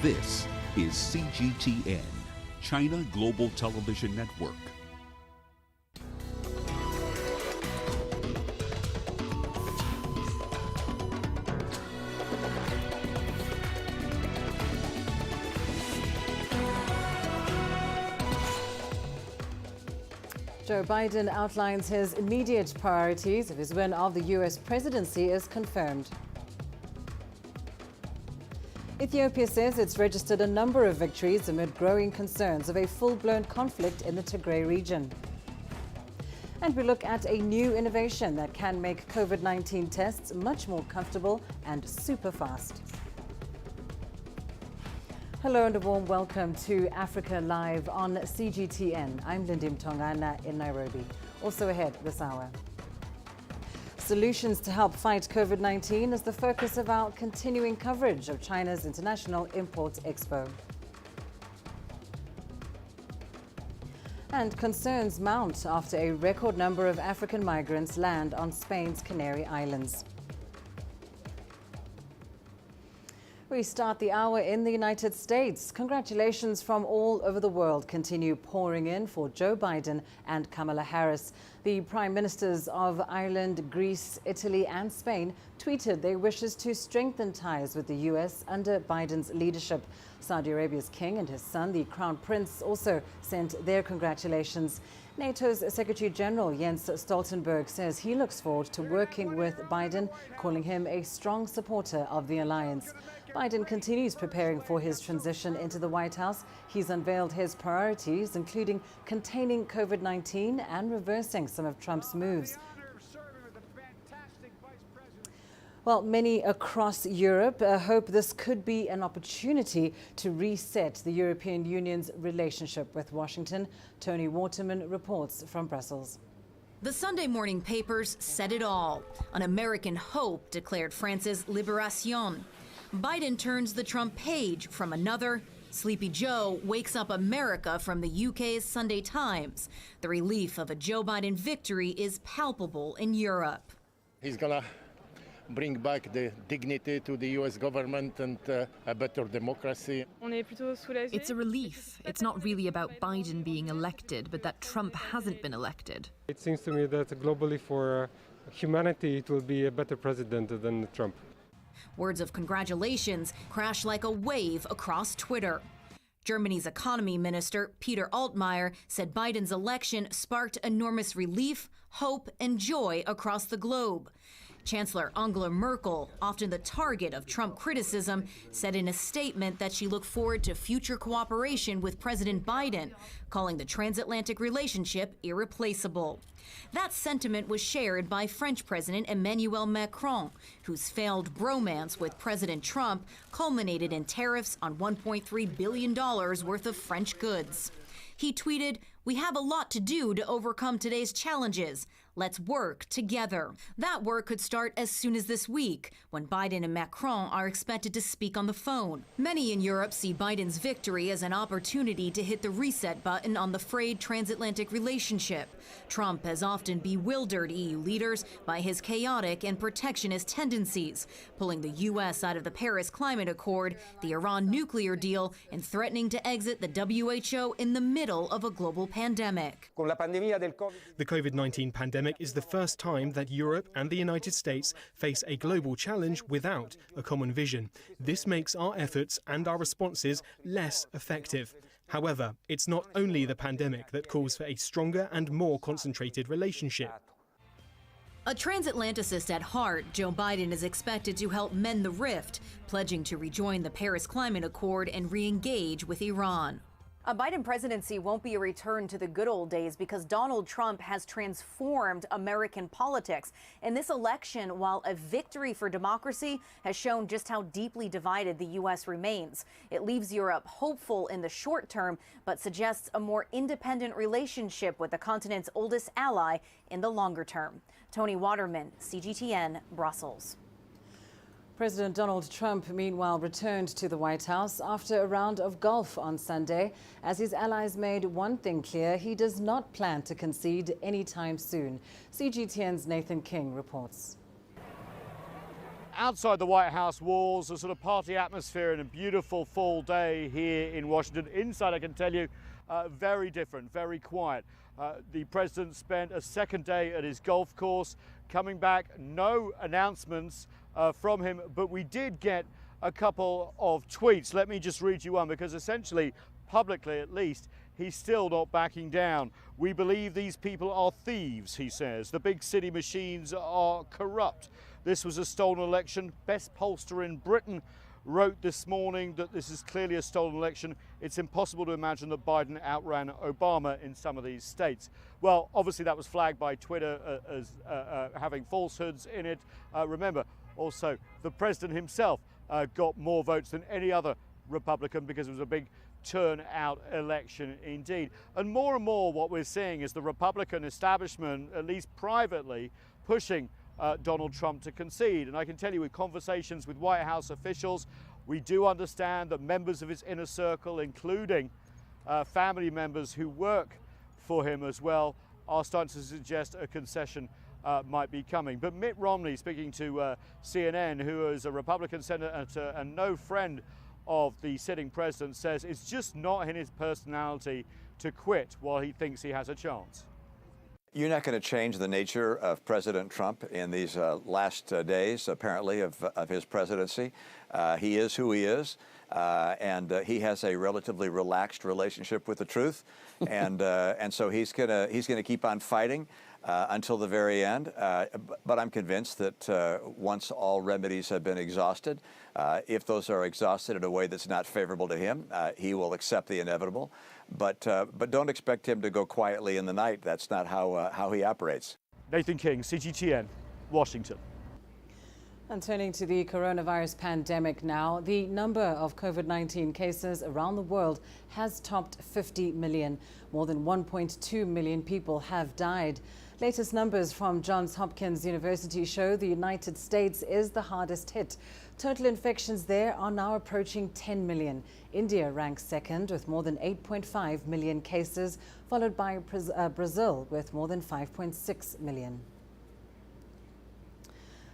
This is CGTN, China Global Television Network. Joe Biden outlines his immediate priorities if his win of the U.S. presidency is confirmed. Ethiopia says it's registered a number of victories amid growing concerns of a full-blown conflict in the Tigray region. And we look at a new innovation that can make COVID-19 tests much more comfortable and super fast. Hello and a warm welcome to Africa Live on CGTN. I'm Lindy Mtongana in Nairobi. Also ahead this hour. Solutions to help fight COVID-19 is the focus of our continuing coverage of China's International Import Expo. And concerns mount after a record number of African migrants land on Spain's Canary Islands. We start the hour in the United States. Congratulations from all over the world continue pouring in for Joe Biden and Kamala Harris. The prime ministers of Ireland, Greece, Italy and Spain tweeted their wishes to strengthen ties with the U.S. under Biden's leadership. Saudi Arabia's king and his son, the Crown Prince, also sent their congratulations. NATO's Secretary General Jens Stoltenberg says he looks forward to working with Biden, calling him a strong supporter of the alliance. Biden continues preparing for his transition into the White House. He's unveiled his priorities, including containing COVID-19 and reversing some of Trump's moves. Well, many across Europe hope this could be an opportunity to reset the European Union's relationship with Washington. Tony Waterman reports from Brussels. The Sunday morning papers said it all. An American hope, declared France's Libération. Biden turns the Trump page from another. Sleepy Joe wakes up America from the UK's Sunday Times. The relief of a Joe Biden victory is palpable in Europe. He's gonna bring back the dignity to the U.S. government and a better democracy. It's a relief. It's not really about Biden being elected, but that Trump hasn't been elected. It seems to me that globally for humanity it will be a better president than Trump. Words of congratulations crash like a wave across Twitter. Germany's economy minister, Peter Altmaier, said Biden's election sparked enormous relief, hope, and joy across the globe. Chancellor Angela Merkel, often the target of Trump criticism, said in a statement that she looked forward to future cooperation with President Biden, calling the transatlantic relationship irreplaceable. That sentiment was shared by French President Emmanuel Macron, whose failed bromance with President Trump culminated in tariffs on $1.3 billion worth of French goods. He tweeted, "We have a lot to do to overcome today's challenges. Let's work together." That work could start as soon as this week, when Biden and Macron are expected to speak on the phone. Many in Europe see Biden's victory as an opportunity to hit the reset button on the frayed transatlantic relationship. Trump has often bewildered EU leaders by his chaotic and protectionist tendencies, pulling the U.S. out of the Paris Climate Accord, the Iran nuclear deal, and threatening to exit the WHO in the middle of a global pandemic. The COVID-19 pandemic is the first time that Europe and the United States face a global challenge without a common vision. This makes our efforts and our responses less effective. However, it's not only the pandemic that calls for a stronger and more concentrated relationship. A transatlanticist at heart, Joe Biden is expected to help mend the rift, pledging to rejoin the Paris Climate Accord and re-engage with Iran. A Biden presidency won't be a return to the good old days because Donald Trump has transformed American politics. In this election, while a victory for democracy has shown just how deeply divided the U.S. remains, it leaves Europe hopeful in the short term, but suggests a more independent relationship with the continent's oldest ally in the longer term. Tony Waterman, CGTN, Brussels. President Donald Trump, meanwhile, returned to the White House after a round of golf on Sunday, as his allies made one thing clear: he does not plan to concede anytime soon. CGTN's Nathan King reports. Outside the White House walls, a sort of party atmosphere and a beautiful fall day here in Washington. Inside, I can tell you, very different, very quiet. The president spent a second day at his golf course. Coming back, no announcements from him, but we did get a couple of tweets. Let me just read you one, because essentially, publicly at least, he's still not backing down. We believe these people are thieves, he says. The big city machines are corrupt. This was a stolen election. Best pollster in Britain wrote this morning that this is clearly a stolen election. It's impossible to imagine that Biden outran Obama in some of these states. Well, obviously that was flagged by Twitter as having falsehoods in it. Remember, also, the president himself got more votes than any other Republican because it was a big turnout election indeed. And more what we're seeing is the Republican establishment, at least privately, pushing Donald Trump to concede. And I can tell you, with conversations with White House officials, we do understand that members of his inner circle, including family members who work for him as well, are starting to suggest a concession might be coming. But Mitt Romney, speaking to CNN, who is a Republican senator and no friend of the sitting president, says it's just not in his personality to quit while he thinks he has a chance. You're not going to change the nature of President Trump in these last days, apparently, of his presidency. He is who he is, and he has a relatively relaxed relationship with the truth, and so he's going to keep on fighting until the very end. But I'm convinced that once all remedies have been exhausted, if those are exhausted in a way that's not favorable to him, he will accept the inevitable. But don't expect him to go quietly in the night. That's not how he operates. Nathan King, CGTN, Washington. And turning to the coronavirus pandemic now, the number of COVID-19 cases around the world has topped 50 million. More than 1.2 million people have died. Latest numbers from Johns Hopkins University show the United States is the hardest hit. Total infections there are now approaching 10 million. India ranks second with more than 8.5 million cases, followed by Brazil with more than 5.6 million.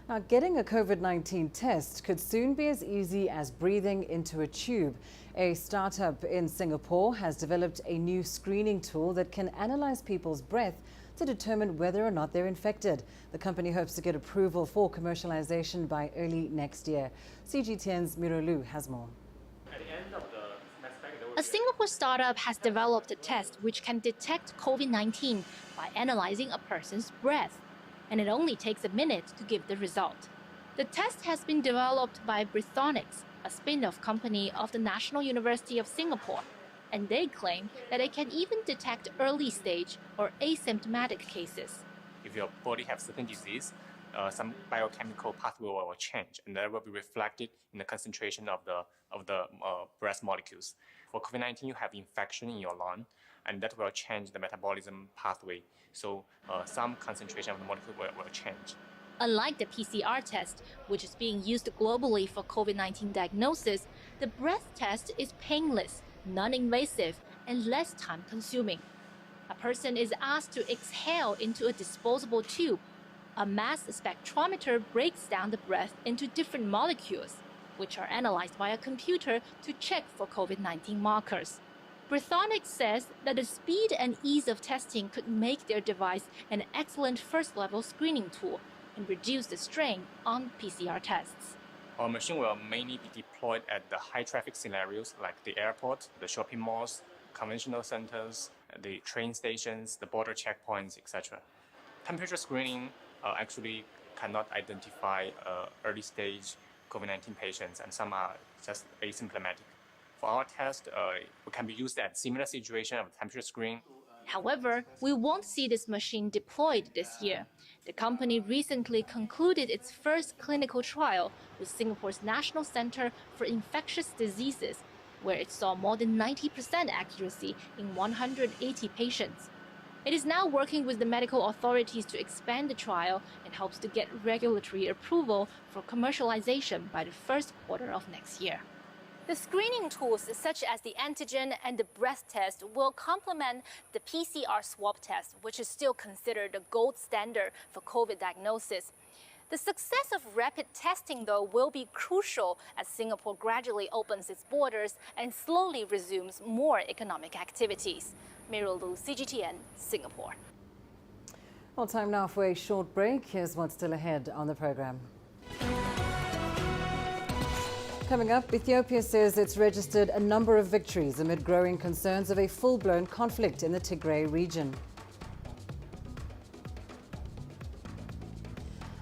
Now, getting a COVID-19 test could soon be as easy as breathing into a tube. A startup in Singapore has developed a new screening tool that can analyze people's breath to determine whether or not they're infected. The company hopes to get approval for commercialization by early next year. CGTN's Mirolu has more. A Singapore startup has developed a test which can detect COVID-19 by analyzing a person's breath, and it only takes a minute to give the result. The test has been developed by Britonics, a spin-off company of the National University of Singapore, and they claim that it can even detect early-stage or asymptomatic cases. If your body has certain disease, some biochemical pathway will change, and that will be reflected in the concentration of the breath molecules. For COVID-19, you have infection in your lung, and that will change the metabolism pathway. So some concentration of the molecule will change. Unlike the PCR test, which is being used globally for COVID-19 diagnosis, the breath test is painless, non-invasive, and less time-consuming. A person is asked to exhale into a disposable tube. A mass spectrometer breaks down the breath into different molecules, which are analyzed by a computer to check for COVID-19 markers. Britonics says that the speed and ease of testing could make their device an excellent first-level screening tool and reduce the strain on PCR tests. Our machine will mainly be deployed at the high-traffic scenarios like the airport, the shopping malls, conventional centers, the train stations, the border checkpoints, etc. Temperature screening actually cannot identify early-stage COVID-19 patients, and some are just asymptomatic. For our test, it can be used at similar situation of temperature screening. However, we won't see this machine deployed this year. The company recently concluded its first clinical trial with Singapore's National Centre for Infectious Diseases, where it saw more than 90% accuracy in 180 patients. It is now working with the medical authorities to expand the trial and hopes to get regulatory approval for commercialization by the first quarter of next year. The screening tools such as the antigen and the breath test will complement the PCR swab test, which is still considered the gold standard for COVID diagnosis. The success of rapid testing, though, will be crucial as Singapore gradually opens its borders and slowly resumes more economic activities. Meryl Lu, CGTN, Singapore. Well, time now for a short break. Here's what's still ahead on the program. Coming up, Ethiopia says it's registered a number of victories amid growing concerns of a full-blown conflict in the Tigray region.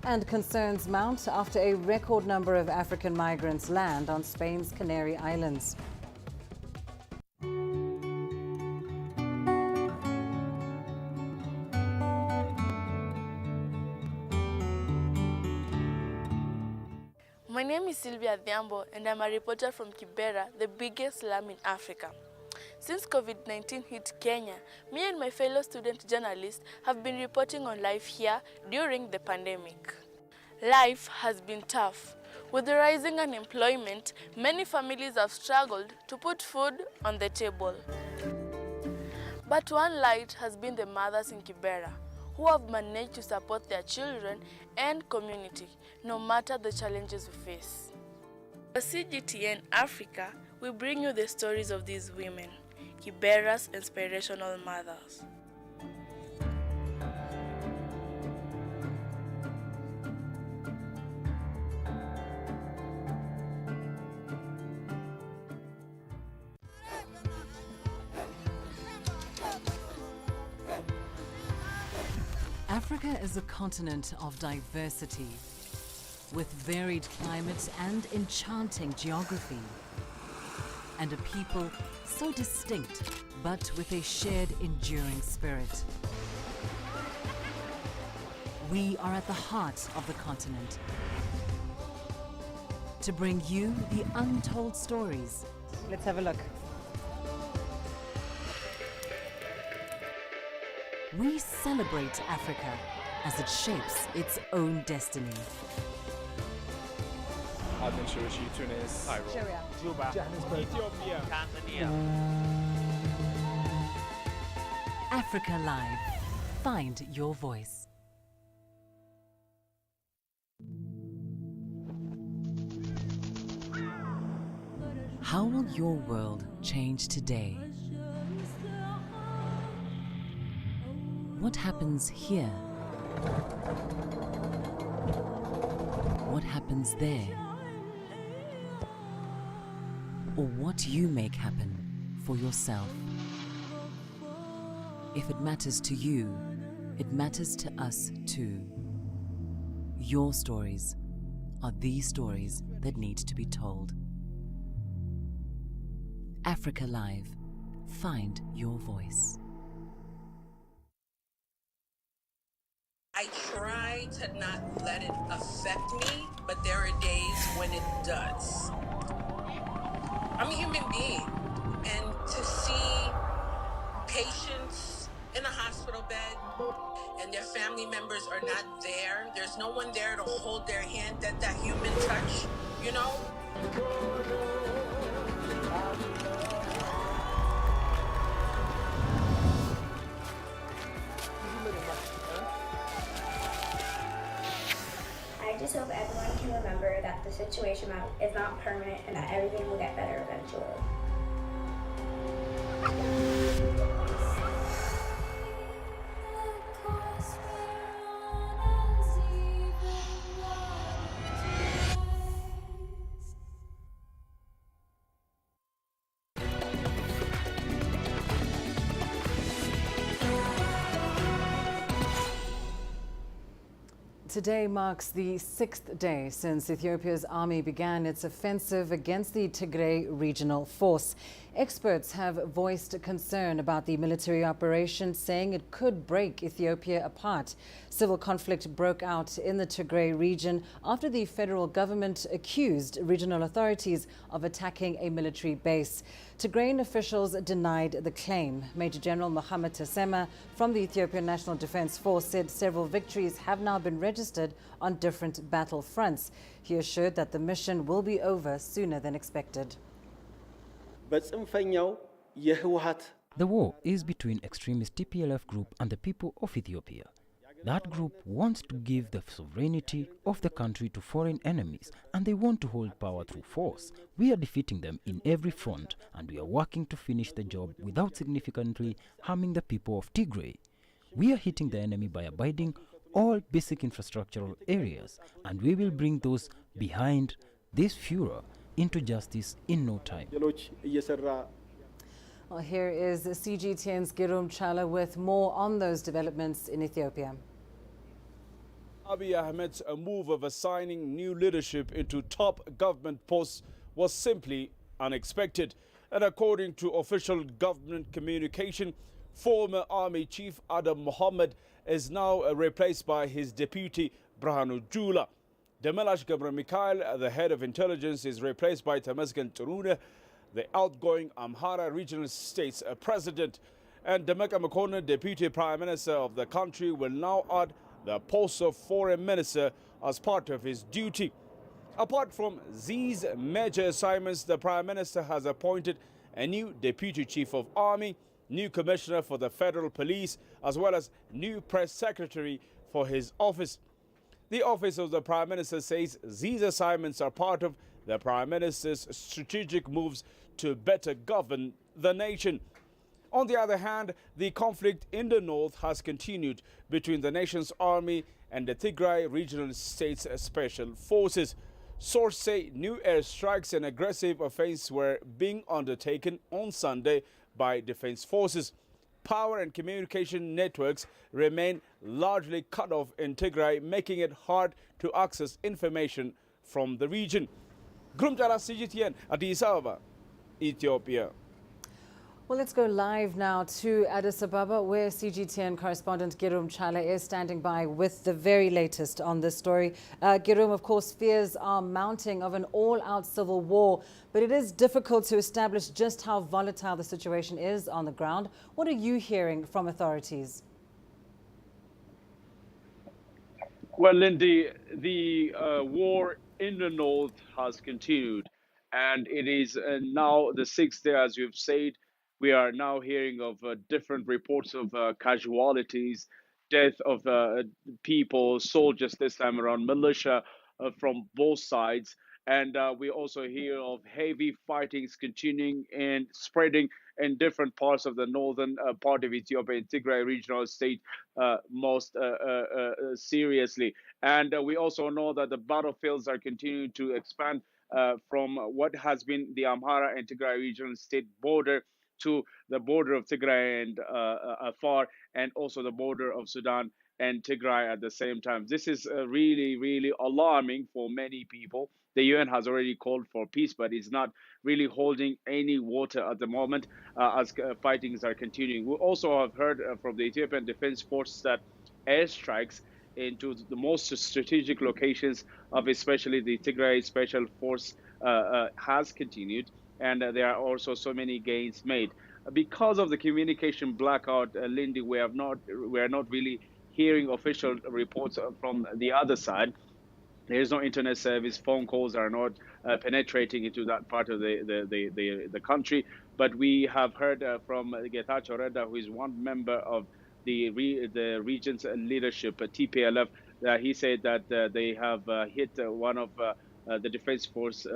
And concerns mount after a record number of African migrants land on Spain's Canary Islands. My name is Sylvia Dhiambo and I'm a reporter from Kibera, the biggest slum in Africa. Since COVID-19 hit Kenya, me and my fellow student journalists have been reporting on life here during the pandemic. Life has been tough. With the rising unemployment, many families have struggled to put food on the table. But one light has been the mothers in Kibera, who have managed to support their children and community, no matter the challenges we face. For CGTN Africa, we bring you the stories of these women, Kibera's inspirational mothers. Africa is a continent of diversity, with varied climates and enchanting geography, and a people so distinct, but with a shared enduring spirit. We are at the heart of the continent to bring you the untold stories. Let's have a look. We celebrate Africa as it shapes its own destiny. Tunis, Syria, Juba, Ethiopia, Tanzania. Africa Live. Find your voice. How will your world change today? What happens here? What happens there? Or what you make happen for yourself. If it matters to you, it matters to us too. Your stories are the stories that need to be told. Africa Live. Find your voice. I try to not let it affect me, but there are days when it does. I'm a human being, and to see patients in a hospital bed and their family members are not there, there's no one there to hold their hand, that human touch, you know? I just hope everyone can remember that the situation is not permanent and that everything will get better eventually. Today marks the 6th day since Ethiopia's army began its offensive against the Tigray regional force. Experts have voiced concern about the military operation, saying it could break Ethiopia apart. Civil conflict broke out in the Tigray region after the federal government accused regional authorities of attacking a military base. Tigrayan officials denied the claim. Major General Mohammed Tassema from the Ethiopian National Defense Force said several victories have now been registered on different battle fronts. He assured that the mission will be over sooner than expected. The war is between extremist TPLF group and the people of Ethiopia. That group wants to give the sovereignty of the country to foreign enemies, and they want to hold power through force. We are defeating them in every front, and we are working to finish the job without significantly harming the people of Tigray. We are hitting the enemy by abiding all basic infrastructural areas, and we will bring those behind this furor into justice in no time. Well, here is CGTN's Girum Chala with more on those developments in Ethiopia. Abiy Ahmed's move of assigning new leadership into top government posts was simply unexpected. And according to official government communication, former army chief Adam Mohammed is now replaced by his deputy Brahanu Jula. Demelash Gabra Mikhail, the head of intelligence, is replaced by Temesgen Turune, the outgoing Amhara regional state's president. And Demeka Mekonnen, deputy prime minister of the country, will now add the post of foreign minister as part of his duty. Apart from these major assignments, the prime minister has appointed a new deputy chief of army, new commissioner for the federal police, as well as new press secretary for his office. The office of the prime minister says these assignments are part of the prime minister's strategic moves to better govern the nation. On the other hand, the conflict in the north has continued between the nation's army and the Tigray regional state's special forces. Sources say new airstrikes and aggressive offensives were being undertaken on Sunday by defense forces. Power and communication networks remain largely cut off in Tigray, making it hard to access information from the region. Grumjala CGTN, Addis Ababa, Ethiopia. Well, let's go live now to Addis Ababa, where CGTN correspondent Girum Chala is standing by with the very latest on this story. Girum, of course, fears are mounting of an all-out civil war, but it is difficult to establish just how volatile the situation is on the ground. What are you hearing from authorities? Well, Lindy, the war in the north has continued, and it is now the sixth day, as you've said. We are now hearing of different reports of casualties, death of people, soldiers this time around, militia from both sides. And we also hear of heavy fightings continuing and spreading in different parts of the northern part of Ethiopia, Tigray regional state, most seriously. And we also know that the battlefields are continuing to expand from what has been the Amhara and Tigray regional state border to the border of Tigray and Afar, and also the border of Sudan and Tigray at the same time. This is really, really alarming for many people. The UN has already called for peace, but it's not really holding any water at the moment as fightings are continuing. We also have heard from the Ethiopian Defense Force that airstrikes into the most strategic locations of especially the Tigray Special Force has continued. And there are also so many gains made. Because of the communication blackout, Lindy, we are not really hearing official reports from the other side. There is no internet service. Phone calls are not penetrating into that part of the country. But we have heard from Getachew Reda, who is one member of the region's leadership, TPLF. He said that they have hit one of the Defense Force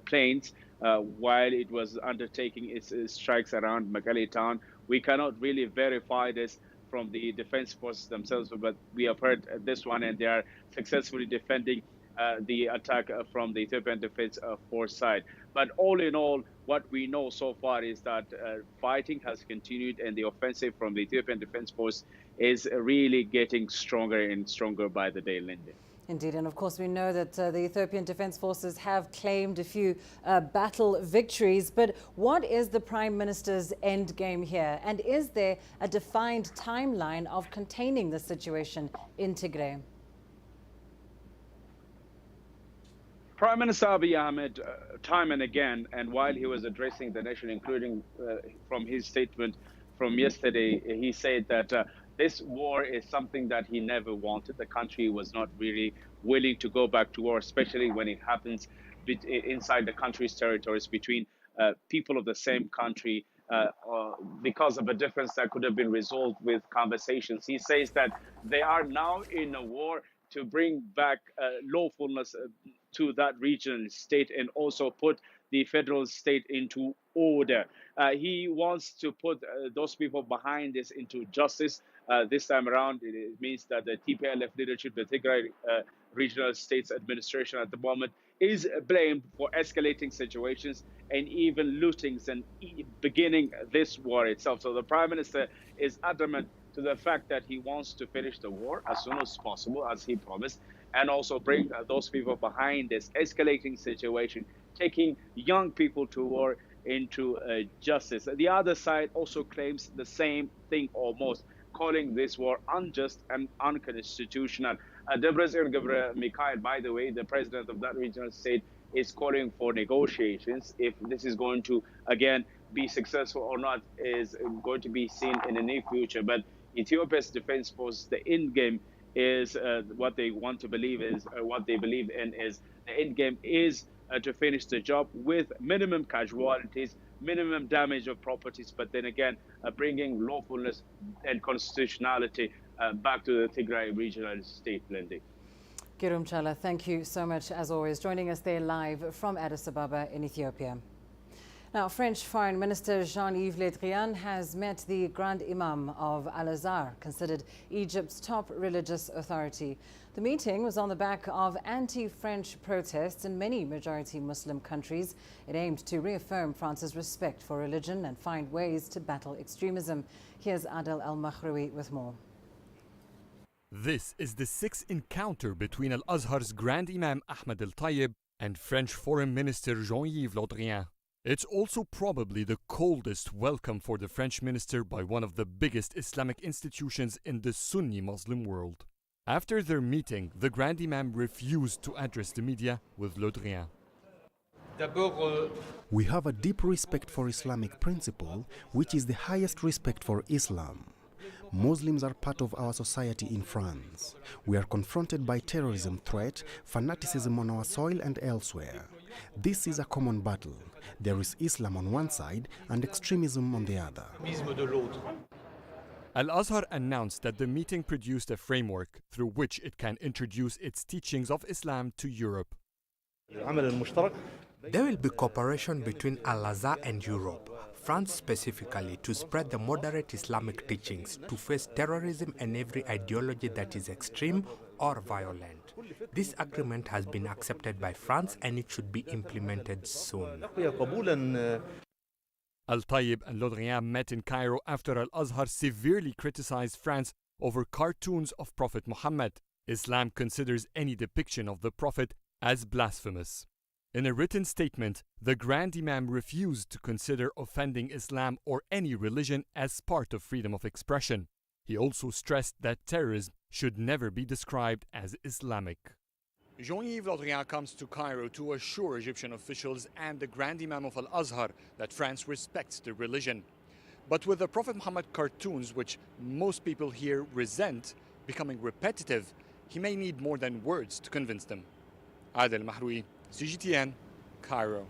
planes while it was undertaking its strikes around Mekelle town. We cannot really verify this from the Defense Forces themselves, but we have heard this one, and they are successfully defending the attack from the Ethiopian Defense Force side. But all in all, what we know so far is that fighting has continued, and the offensive from the Ethiopian Defense Force is really getting stronger and stronger by the day, Lindy. Indeed, and of course we know that the Ethiopian Defense Forces have claimed a few battle victories, but what is the Prime Minister's end game here? And is there a defined timeline of containing the situation in Tigray? Prime Minister Abiy Ahmed, time and again, and while he was addressing the nation, including from his statement from yesterday, he said that this war is something that he never wanted. The country was not really willing to go back to war, especially when it happens inside the country's territories between people of the same country because of a difference that could have been resolved with conversations. He says that they are now in a war to bring back lawfulness to that regional state and also put the federal state into order. He wants to put those people behind this into justice. This time around, it means that the TPLF leadership, the Tigray Regional States Administration at the moment, is blamed for escalating situations and even lootings and beginning this war itself. So the Prime Minister is adamant to the fact that he wants to finish the war as soon as possible, as he promised, and also bring those people behind this escalating situation, taking young people to war into justice. The other side also claims the same thing almost, calling this war unjust and unconstitutional. Debretsion Mikhail, by the way, the president of that regional state, is calling for negotiations. If this is going to, again, be successful or not is going to be seen in the near future. But Ethiopia's defense force, the end game is what they want to believe is, what they believe in is, the end game is to finish the job with minimum casualties, minimum damage of properties, but then again, bringing lawfulness and constitutionality back to the Tigray regional state, Lindy. Kirum Chala, thank you so much, as always, joining us there live from Addis Ababa in Ethiopia. Now, French Foreign Minister Jean-Yves Le Drian has met the Grand Imam of Al-Azhar, considered Egypt's top religious authority. The meeting was on the back of anti-French protests in many majority Muslim countries. It aimed to reaffirm France's respect for religion and find ways to battle extremism. Here's Adel Al-Makhraoui with more. This is the sixth encounter between Al-Azhar's Grand Imam Ahmed Al-Tayyib and French Foreign Minister Jean-Yves Le Drian. It's also probably the coldest welcome for the French minister by one of the biggest Islamic institutions in the Sunni Muslim world. After their meeting, the Grand Imam refused to address the media with Le Drian. We have a deep respect for Islamic principle, which is the highest respect for Islam. Muslims are part of our society in France. We are confronted by terrorism threat, fanaticism on our soil and elsewhere. This is a common battle. There is Islam on one side and extremism on the other. Al-Azhar announced that the meeting produced a framework through which it can introduce its teachings of Islam to Europe. There will be cooperation between Al-Azhar and Europe, France specifically, to spread the moderate Islamic teachings to face terrorism and every ideology that is extreme or violent. This agreement has been accepted by France and it should be implemented soon. Al-Tayyib and Le Drian met in Cairo after Al-Azhar severely criticized France over cartoons of Prophet Muhammad. Islam considers any depiction of the Prophet as blasphemous. In a written statement, the Grand Imam refused to consider offending Islam or any religion as part of freedom of expression. He also stressed that terrorism should never be described as Islamic. Jean-Yves Le Drian comes to Cairo to assure Egyptian officials and the Grand Imam of Al-Azhar that France respects the religion. But with the Prophet Muhammad cartoons, which most people here resent, becoming repetitive, he may need more than words to convince them. Adel Al-Makhraoui, CGTN, Cairo.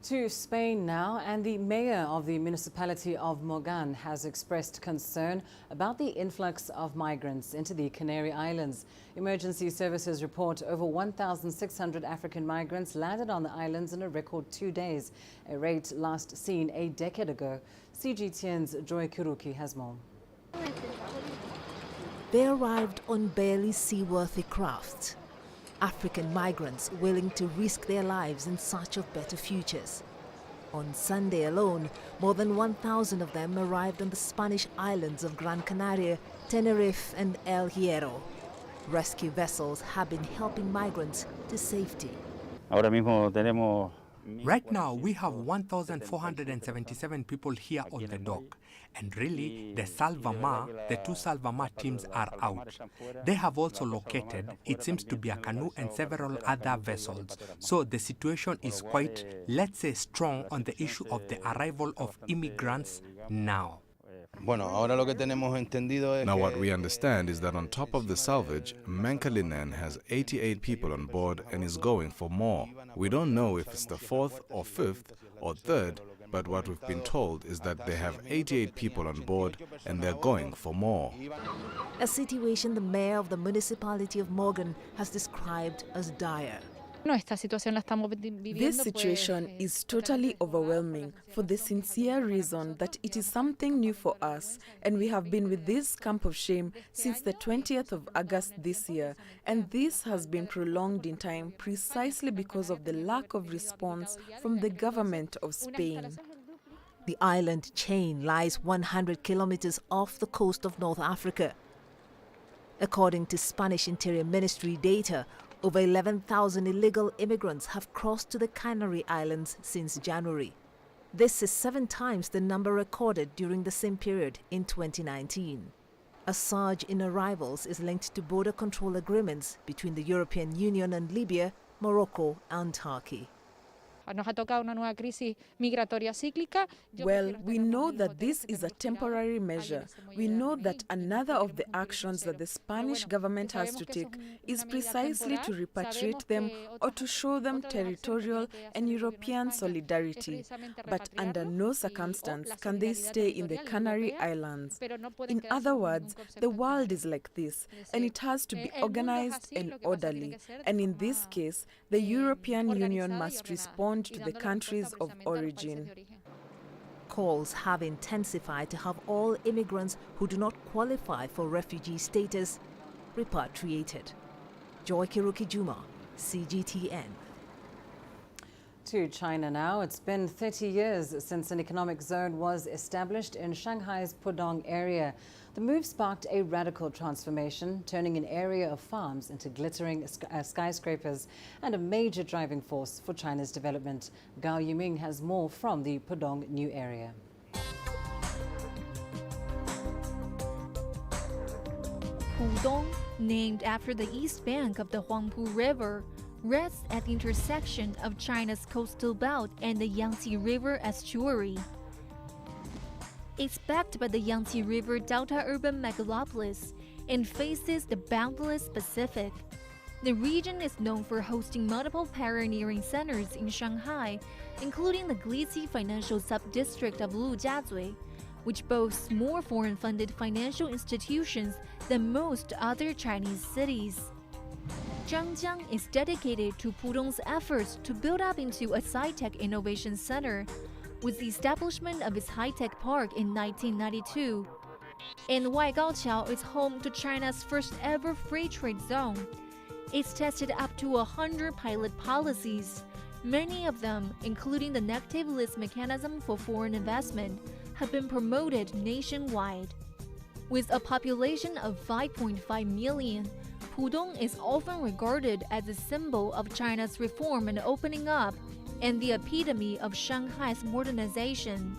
To Spain now, and the mayor of the municipality of Morgan has expressed concern about the influx of migrants into the Canary Islands. Emergency services report over 1,600 African migrants landed on the islands in a record 2 days, a rate last seen a decade ago. CGTN's Joy Kiruki has more. They arrived on barely seaworthy crafts. African migrants willing to risk their lives in search of better futures. On Sunday alone, more than 1,000 of them arrived on the Spanish islands of Gran Canaria, Tenerife and El Hierro. Rescue vessels have been helping migrants to safety. Right now, we have 1,477 people here on the dock. And really, the two Salvamar teams are out. They have also located, it seems to be a canoe and several other vessels. So the situation is quite, let's say, strong on the issue of the arrival of immigrants now. Now what we understand is that on top of the salvage, Mankalinen has 88 people on board and is going for more. We don't know if it's the 4th or 5th or 3rd, But what we've been told is that they have 88 people on board and they're going for more. A situation the mayor of the municipality of Morgan has described as dire. This situation is totally overwhelming for the sincere reason that it is something new for us, and we have been with this camp of shame since the 20th of August this year, and this has been prolonged in time precisely because of the lack of response from the government of Spain. The island chain lies 100 kilometers off the coast of North Africa. According to Spanish Interior Ministry data, over 11,000 illegal immigrants have crossed to the Canary Islands since January. This is 7 times the number recorded during the same period in 2019. A surge in arrivals is linked to border control agreements between the European Union and Libya, Morocco and Turkey. Well, we know that this is a temporary measure. We know that another of the actions that the Spanish government has to take is precisely to repatriate them or to show them territorial and European solidarity. But under no circumstance can they stay in the Canary Islands. In other words, the world is like this, and it has to be organized and orderly. And in this case, the European Union must respond to the countries of origin. Calls have intensified to have all immigrants who do not qualify for refugee status repatriated. Joy Kiruki Juma, CGTN. To China now. It's been 30 years since an economic zone was established in Shanghai's Pudong area. The move sparked a radical transformation, turning an area of farms into glittering skyscrapers and a major driving force for China's development. Gao Yiming has more from the Pudong new area. Pudong, named after the east bank of the Huangpu River, rests at the intersection of China's coastal belt and the Yangtze River estuary. It's backed by the Yangtze River Delta urban megalopolis and faces the boundless Pacific. The region is known for hosting multiple pioneering centers in Shanghai, including the glitzy financial sub-district of Lujiazui, which boasts more foreign-funded financial institutions than most other Chinese cities. Zhangjiang is dedicated to Pudong's efforts to build up into a sci-tech innovation center, with the establishment of its high-tech park in 1992. And Waigaoqiao is home to China's first ever free trade zone. It's tested up to 100 pilot policies. Many of them, including the negative list mechanism for foreign investment, have been promoted nationwide. With a population of 5.5 million, Pudong is often regarded as a symbol of China's reform and opening up, and the epitome of Shanghai's modernization.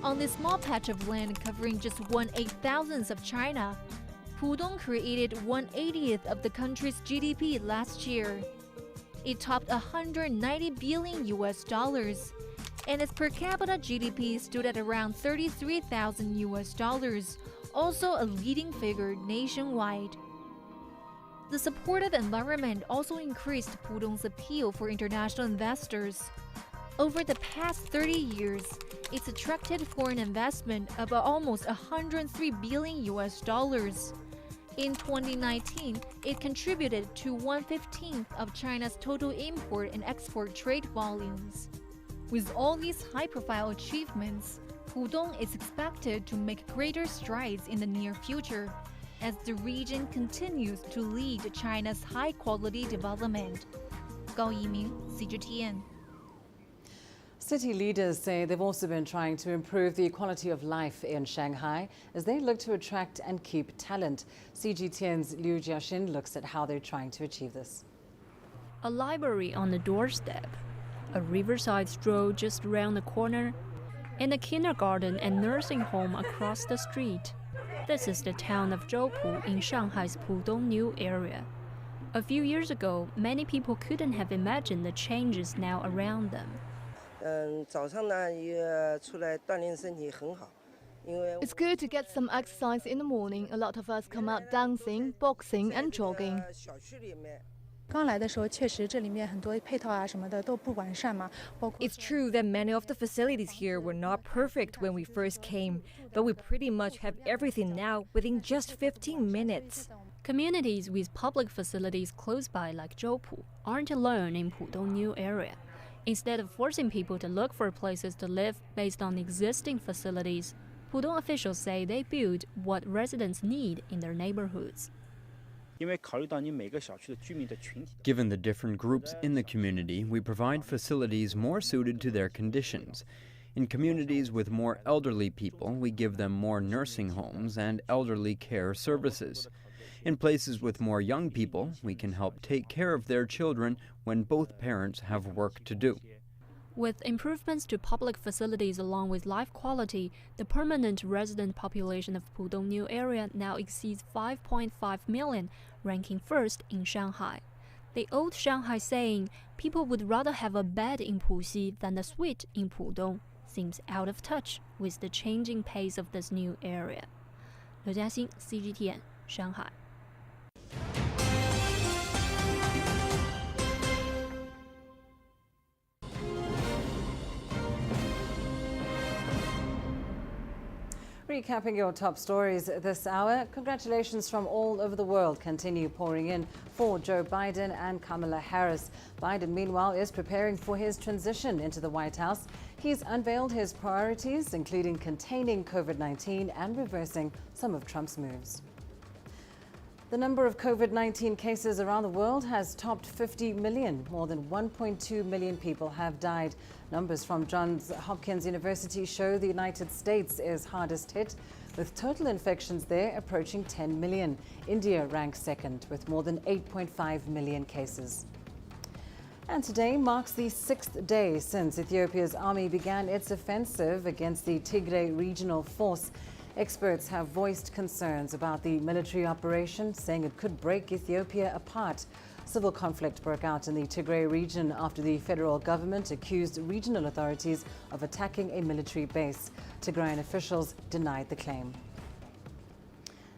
On this small patch of land covering just 1/8,000th of China, Pudong created 1/80th of the country's GDP last year. It topped $190 billion, and its per capita GDP stood at around $33,000, also a leading figure nationwide. The supportive environment also increased Pudong's appeal for international investors. Over the past 30 years, it's attracted foreign investment of almost $103 billion. In 2019, it contributed to 1/15 of China's total import and export trade volumes. With all these high-profile achievements, Pudong is expected to make greater strides in the near future, as the region continues to lead China's high-quality development. Gao Yiming, CGTN. City leaders say they've also been trying to improve the quality of life in Shanghai as they look to attract and keep talent. CGTN's Liu Jiaxin looks at how they're trying to achieve this. A library on the doorstep, a riverside stroll just around the corner, and a kindergarten and nursing home across the street. This is the town of Zhoupu in Shanghai's Pudong new area. A few years ago, many people couldn't have imagined the changes now around them. It's good to get some exercise in the morning. A lot of us come out dancing, boxing and jogging. It's true that many of the facilities here were not perfect when we first came, but we pretty much have everything now within just 15 minutes. Communities with public facilities close by, like Zhoupu, aren't alone in Pudong new area. Instead of forcing people to look for places to live based on existing facilities, Pudong officials say they build what residents need in their neighborhoods. Given the different groups in the community, we provide facilities more suited to their conditions. In communities with more elderly people, we give them more nursing homes and elderly care services. In places with more young people, we can help take care of their children when both parents have work to do. With improvements to public facilities along with life quality, the permanent resident population of Pudong new area now exceeds 5.5 million, ranking first in Shanghai. The old Shanghai saying, people would rather have a bed in Puxi than a suite in Pudong, seems out of touch with the changing pace of this new area. Liu Jiaxin, CGTN, Shanghai. Recapping your top stories this hour, congratulations from all over the world continue pouring in for Joe Biden and Kamala Harris. Biden, meanwhile, is preparing for his transition into the White House. He's unveiled his priorities, including containing COVID-19 and reversing some of Trump's moves. The number of COVID-19 cases around the world has topped 50 million. More than 1.2 million people have died. Numbers from Johns Hopkins University show the United States is hardest hit, with total infections there approaching 10 million. India ranks second, with more than 8.5 million cases. And today marks the 6th day since Ethiopia's army began its offensive against the Tigray regional force. Experts have voiced concerns about the military operation, saying it could break Ethiopia apart. Civil conflict broke out in the Tigray region after the federal government accused regional authorities of attacking a military base. Tigrayan officials denied the claim.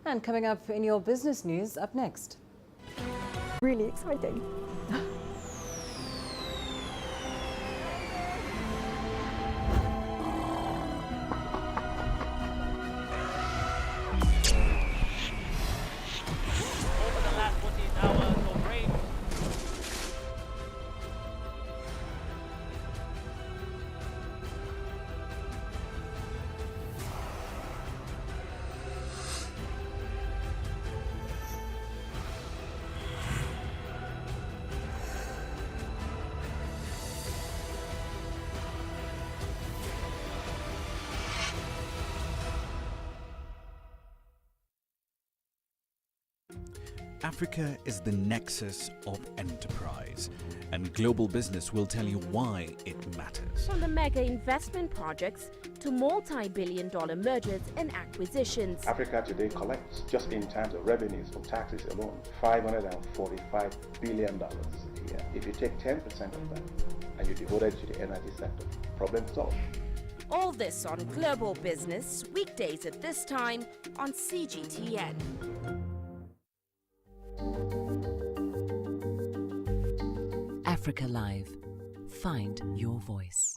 And coming up in your business news, up next. Really exciting. Africa is the nexus of enterprise, and global business will tell you why it matters. From the mega investment projects to multi-billion-dollar mergers and acquisitions. Africa today collects, just in terms of revenues from taxes alone, $545 billion a year. If you take 10% of that and you devote it to the energy sector, problem solved. All this on Global Business, weekdays at this time on CGTN. Africa Live. Find your voice.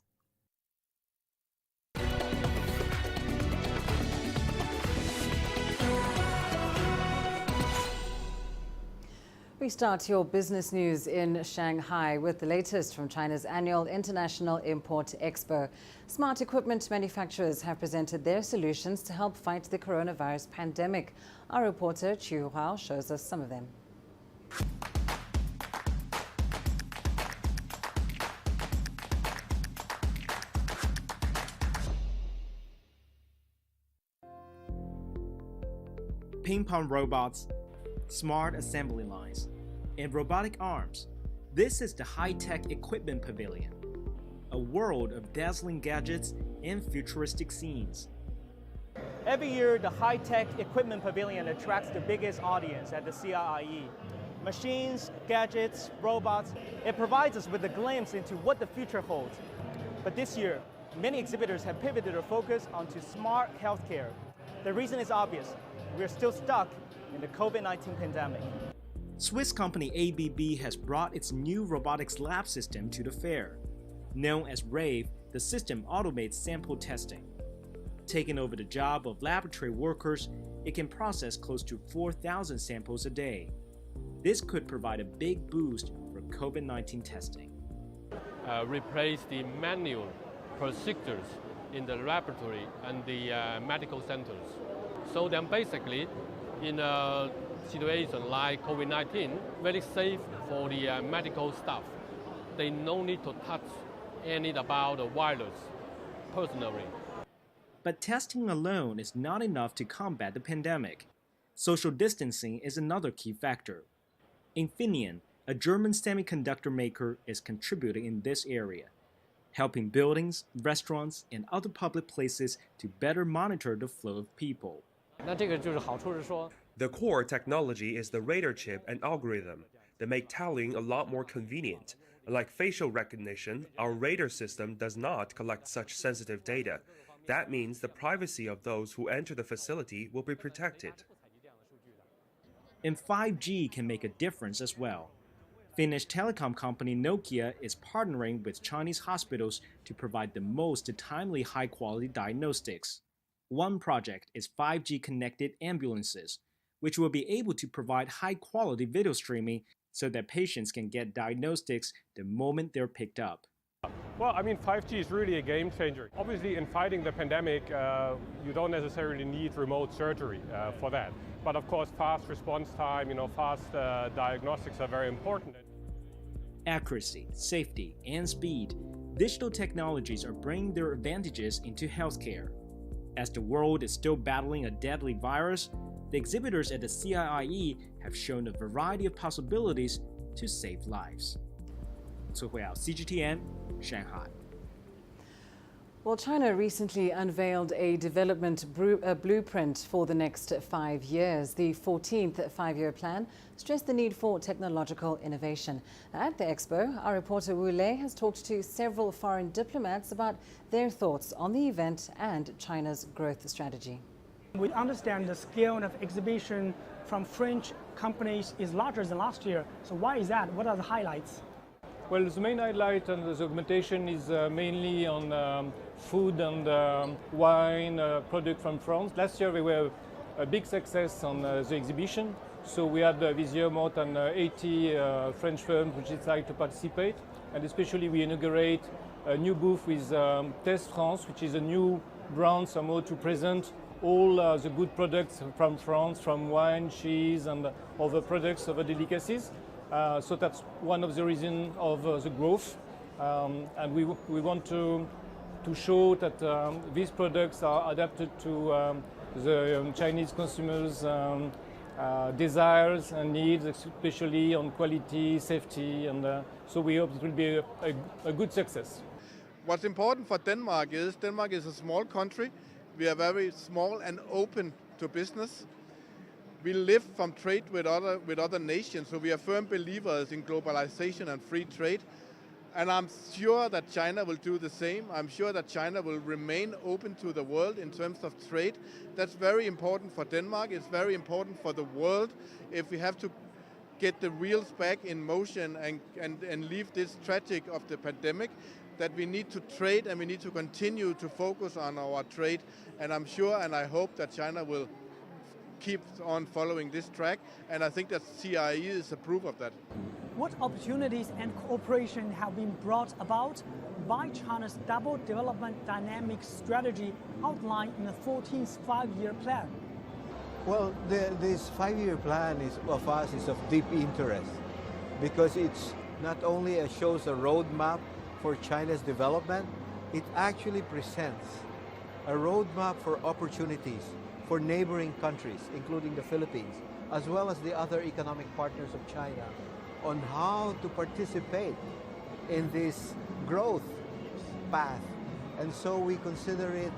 We start your business news in Shanghai with the latest from China's annual International Import Expo. Smart equipment manufacturers have presented their solutions to help fight the coronavirus pandemic. Our reporter Chu Hao shows us some of them. Ping-pong robots, smart assembly lines, and robotic arms. This is the high-tech equipment pavilion, a world of dazzling gadgets and futuristic scenes. Every year, the high-tech equipment pavilion attracts the biggest audience at the CIIE. Machines, gadgets, robots, it provides us with a glimpse into what the future holds. But this year, many exhibitors have pivoted their focus onto smart healthcare. The reason is obvious. We're still stuck in the COVID-19 pandemic. Swiss company ABB has brought its new robotics lab system to the fair. Known as RAVE, the system automates sample testing. Taking over the job of laboratory workers, it can process close to 4,000 samples a day. This could provide a big boost for COVID-19 testing. Replace the manual procedures in the laboratory and the medical centers. So then basically, in a situation like COVID-19, very safe for the medical staff. They no need to touch any about the virus personally. But testing alone is not enough to combat the pandemic. Social distancing is another key factor. Infineon, a German semiconductor maker, is contributing in this area, helping buildings, restaurants, and other public places to better monitor the flow of people. The core technology is the radar chip and algorithm that make tallying a lot more convenient. Like facial recognition, our radar system does not collect such sensitive data. That means the privacy of those who enter the facility will be protected. And 5G can make a difference as well. Finnish telecom company Nokia is partnering with Chinese hospitals to provide the most timely high-quality diagnostics. One project is 5G-connected ambulances, which will be able to provide high-quality video streaming so that patients can get diagnostics the moment they're picked up. Well, I mean, 5G is really a game changer. Obviously, in fighting the pandemic, you don't necessarily need remote surgery for that. But of course, fast response time, fast diagnostics are very important. Accuracy, safety, and speed, digital technologies are bringing their advantages into healthcare. As the world is still battling a deadly virus, the exhibitors at the CIIE have shown a variety of possibilities to save lives. Su Huiyao, CGTN, Shanghai. Well, China recently unveiled a development blueprint for the next 5 years. The 14th five-year plan stressed the need for technological innovation. At the expo, our reporter Wu Lei has talked to several foreign diplomats about their thoughts on the event and China's growth strategy. We understand the scale of exhibition from French companies is larger than last year. So why is that? What are the highlights? Well, the main highlight and the augmentation is mainly on food and wine product from France. Last year we were a big success on the exhibition. So we had this year more than 80 French firms which decide to participate. And especially we inaugurate a new booth with Test France, which is a new brand somehow to present all the good products from France, from wine, cheese and other products, other delicacies. So that's one of the reasons of the growth. And we want to show that these products are adapted to the Chinese consumers' desires and needs, especially on quality, safety, and so we hope it will be a good success. What's important for Denmark is a small country. We are very small and open to business. We live from trade with other nations, so we are firm believers in globalization and free trade. And I'm sure that China will do the same. I'm sure that China will remain open to the world in terms of trade. That's very important for Denmark. It's very important for the world if we have to get the wheels back in motion and leave this tragic of the pandemic, that we need to trade and we need to continue to focus on our trade. And I'm sure and I hope that China will keep on following this track, and I think that CIIE is a proof of that. What opportunities and cooperation have been brought about by China's double development dynamic strategy outlined in the 14th five-year plan? Well, this five-year plan is of deep interest because it's not only shows a roadmap for China's development, it actually presents a roadmap for opportunities for neighboring countries, including the Philippines, as well as the other economic partners of China, on how to participate in this growth path. And so we consider it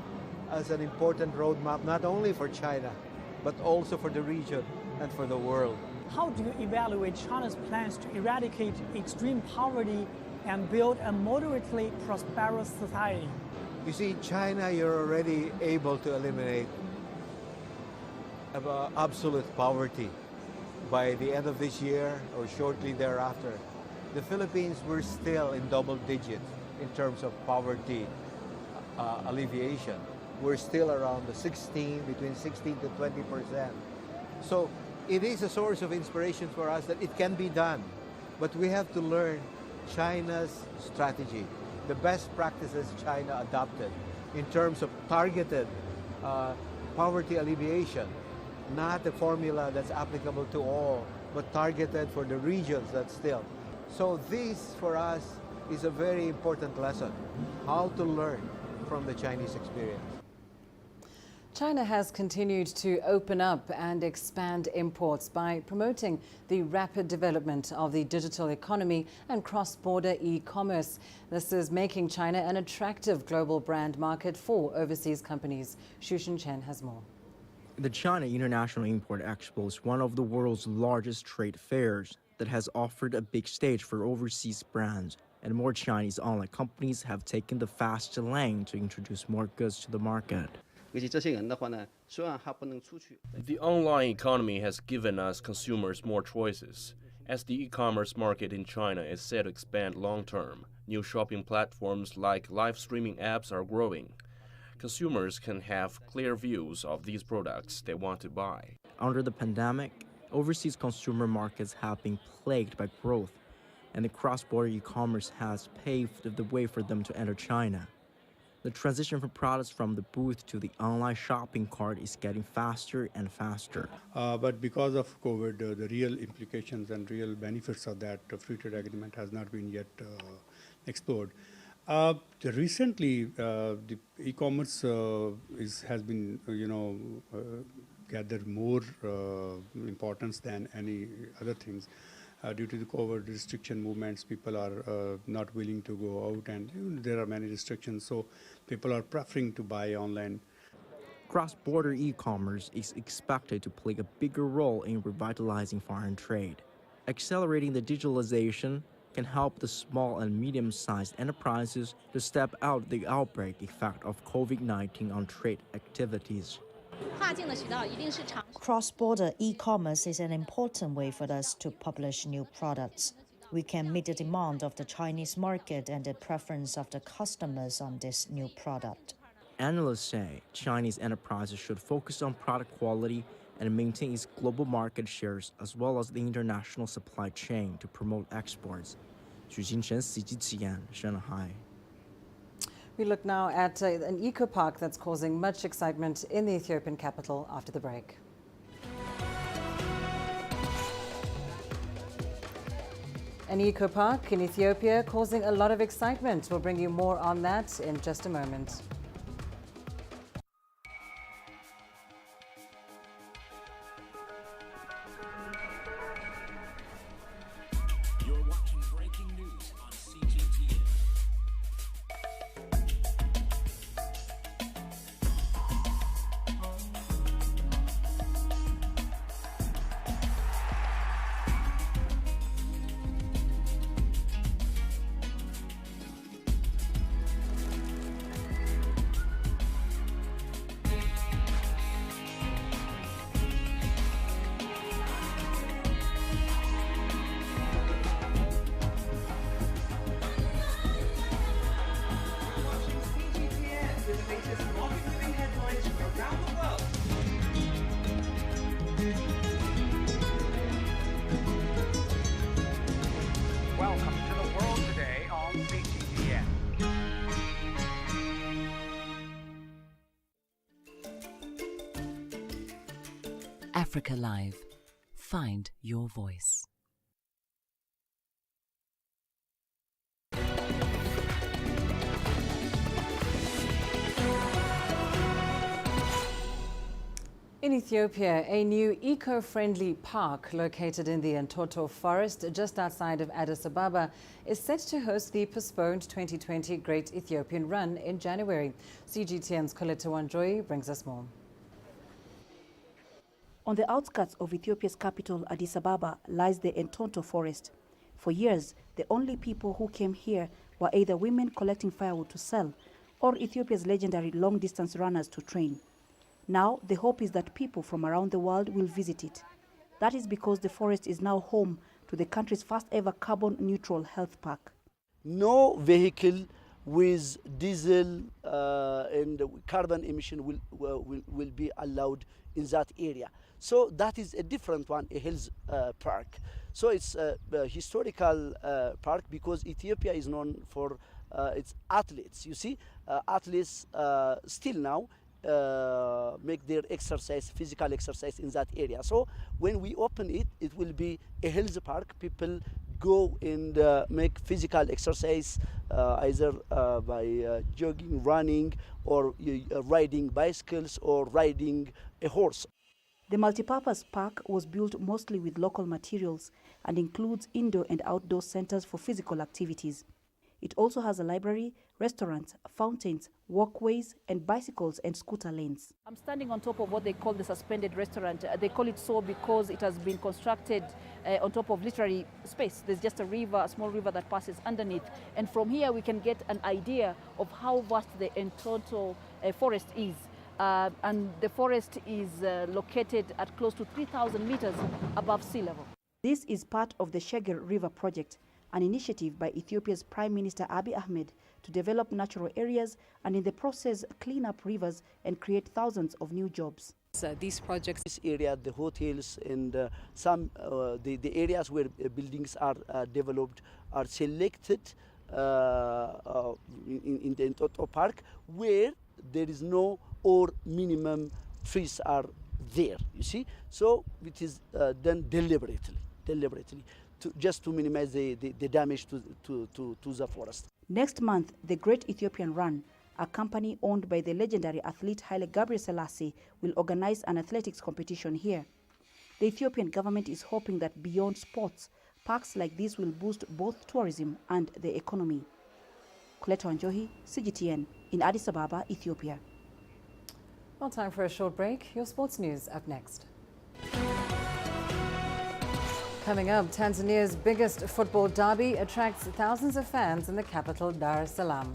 as an important roadmap, not only for China, but also for the region and for the world. How do you evaluate China's plans to eradicate extreme poverty and build a moderately prosperous society? You see, China, you're already able to eliminate absolute poverty. by the end of this year or shortly thereafter, the Philippines were still in double digits in terms of poverty alleviation. We're still around between 16 to 20%. So it is a source of inspiration for us that it can be done, but we have to learn China's strategy, the best practices China adopted in terms of targeted poverty alleviation, not a formula that's applicable to all, but targeted for the regions that's still. So this, for us, is a very important lesson, how to learn from the Chinese experience. China has continued to open up and expand imports by promoting the rapid development of the digital economy and cross-border e-commerce. This is making China an attractive global brand market for overseas companies. Shushin Chen has more. The China International Import Expo is one of the world's largest trade fairs that has offered a big stage for overseas brands, and more Chinese online companies have taken the fast lane to introduce more goods to the market. The online economy has given us consumers more choices. As the e-commerce market in China is set to expand long-term, new shopping platforms like live streaming apps are growing. Consumers can have clear views of these products they want to buy. Under the pandemic, overseas consumer markets have been plagued by growth, and the cross-border e-commerce has paved the way for them to enter China. The transition from products from the booth to the online shopping cart is getting faster and faster. But because of COVID, the real implications and real benefits of that free trade agreement has not been yet explored. Recently, the e-commerce has been, gathered more importance than any other things. Due to the COVID restriction movements, people are not willing to go out, and there are many restrictions, so people are preferring to buy online. Cross-border e-commerce is expected to play a bigger role in revitalizing foreign trade. Accelerating the digitalization can help the small and medium-sized enterprises to step out the outbreak effect of COVID-19 on trade activities. Cross-border e-commerce is an important way for us to publish new products. We can meet the demand of the Chinese market and the preference of the customers on this new product. Analysts say Chinese enterprises should focus on product quality and maintain its global market shares as well as the international supply chain to promote exports. Xu Xinchen, CGTN, Shanghai. We look now at an eco-park that's causing much excitement in the Ethiopian capital after the break. An eco-park in Ethiopia causing a lot of excitement. We'll bring you more on that in just a moment. You're watching breaking news on CGTN. Welcome to the world today on CGTN. Africa Live. Find your voice. In Ethiopia, a new eco-friendly park located in the Entoto forest just outside of Addis Ababa is set to host the postponed 2020 Great Ethiopian Run in January. CGTN's Coletta Wanjoy brings us more. On the outskirts of Ethiopia's capital, Addis Ababa, lies the Entoto forest. For years, the only people who came here were either women collecting firewood to sell or Ethiopia's legendary long-distance runners to train. Now, the hope is that people from around the world will visit it. That is because the forest is now home to the country's first ever carbon neutral health park. No vehicle with diesel and carbon emission will be allowed in that area. So that is a different one, a health park. So it's a historical park because Ethiopia is known for its athletes. You see, athletes still now make their exercise, physical exercise in that area. So when we open it, it will be a health park. People go and make physical exercise either by jogging, running, or riding bicycles or riding a horse. The multipurpose park was built mostly with local materials and includes indoor and outdoor centers for physical activities. It also has a library, restaurants, fountains, walkways, and bicycles and scooter lanes. I'm standing on top of what they call the suspended restaurant. They call it so because it has been constructed on top of literary space. There's just a river, a small river that passes underneath. And from here we can get an idea of how vast the Entonto forest is. And the forest is located at close to 3,000 meters above sea level. This is part of the Sheger River project, an initiative by Ethiopia's Prime Minister Abiy Ahmed to develop natural areas and in the process clean up rivers and create thousands of new jobs. These projects, this area, the hotels and the areas where buildings are developed are selected in the Entonto Park where there is no or minimum trees are there, you see. So it is done deliberately, just to minimize the damage to the forest. Next month, the Great Ethiopian Run, a company owned by the legendary athlete Haile Gebrselassie, will organize an athletics competition here. The Ethiopian government is hoping that beyond sports, parks like this will boost both tourism and the economy. Kuleto Anjohi, CGTN, in Addis Ababa, Ethiopia. Well, time for a short break. Your sports news up next. Coming up, Tanzania's biggest football derby attracts thousands of fans in the capital, Dar es Salaam.